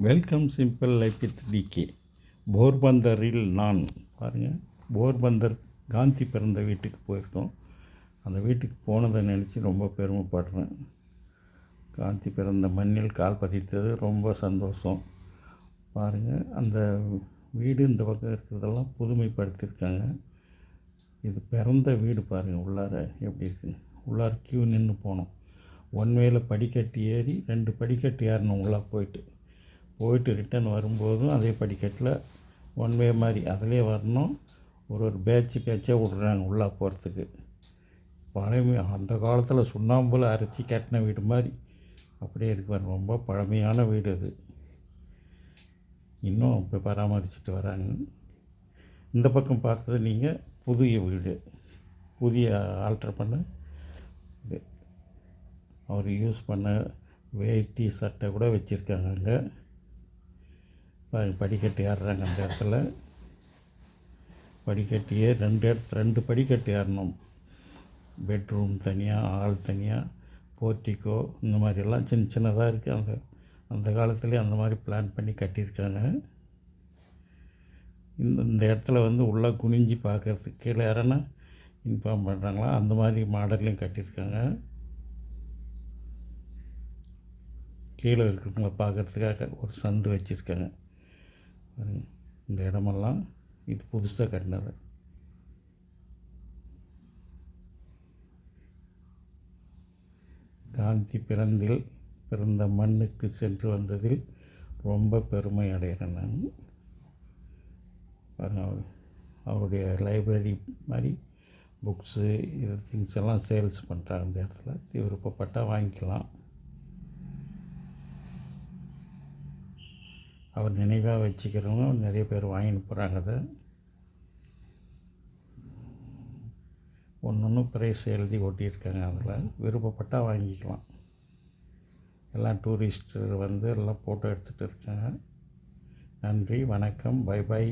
Welcome simple life with DK. போர்பந்தரில் நான் பாருங்கள், போர்பந்தர் காந்தி பிறந்த வீட்டுக்கு போயிருக்கோம். அந்த வீட்டுக்கு போனதை நினச்சி ரொம்ப பெருமைப்படுறேன். காந்தி பிறந்த மண்ணில் கால் பதித்தது ரொம்ப சந்தோஷம். பாருங்கள், அந்த வீடு இந்த பக்கம் இருக்கிறதெல்லாம் புதுமைப்படுத்தியிருக்காங்க. இது பிறந்த வீடு பாருங்கள். உள்ளார எப்படி இருக்குது, உள்ளார கியூ நின்று போனோம். ஒன் வேல படிக்கட்டு ஏறி 2 படிக்கட்டு ஏறணும். உள்ளே போயிட்டு ரிட்டன் வரும்போதும் அதே படிக்கட்டில் ஒன் வே மாதிரி அதிலே வரணும். ஒரு பேட்சாக விட்றாங்க உள்ளே போகிறதுக்கு. பழமை, அந்த காலத்தில் சுண்ணாம்பில் அரைச்சி கட்டின வீடு மாதிரி அப்படியே இருக்குவார். ரொம்ப பழமையான வீடு அது. இன்னும் இப்போ பராமரிச்சுட்டு வராங்க. இந்த பக்கம் பார்த்தது நீங்கள் புதிய வீடு, புதிய ஆல்ட்ரு பண்ண இது. அவர் யூஸ் பண்ண வேட்டி சட்டை கூட வச்சுருக்காங்க அங்கே. படிக்கட்டு ஏறுறாங்க. அந்த இடத்துல படிக்கட்டியே 2 படிக்கட்டு ஏறணும். பெட்ரூம் தனியாக, ஆள் தனியாக, போர்ட்டிக்கோ இந்த மாதிரியெல்லாம் சின்னதாக இருக்குது. அந்த காலத்துலேயே அந்த மாதிரி பிளான் பண்ணி கட்டியிருக்காங்க. இந்த இடத்துல உள்ளே குனிஞ்சி பார்க்குறதுக்கு கீழே யாரன்னா இன்ஃபார்ம் பண்ணுறாங்களா, அந்த மாதிரி மாடல்லையும் கட்டியிருக்காங்க. கீழே இருக்கிறவங்கள பார்க்குறதுக்காக ஒரு சந்து வச்சுருக்காங்க. இந்த இடமெல்லாம் இது புதுசாக கட்டினது. காந்தி பிறந்த மண்ணுக்கு சென்று வந்ததில் ரொம்ப பெருமை அடைகிறேன் நான். பாருங்கள், அவருடைய லைப்ரரி மாதிரி புக்ஸு இது திங்ஸ் எல்லாம் சேல்ஸ் பண்ணுறாங்க. அந்த இடத்துல விருப்பப்பட்டால் வாங்கிக்கலாம். அவர் நினைவாக வச்சுக்கிறவங்க நிறைய பேர் வாங்கிட்டு போகிறாங்க. அதை ஒன்று ப்ரைஸ் எழுதி ஒட்டியிருக்காங்க. அதில் விருப்பப்பட்டால் வாங்கிக்கலாம். எல்லாம் டூரிஸ்ட்டு எல்லாம் ஃபோட்டோ எடுத்துகிட்டு இருக்காங்க. நன்றி, வணக்கம், பை.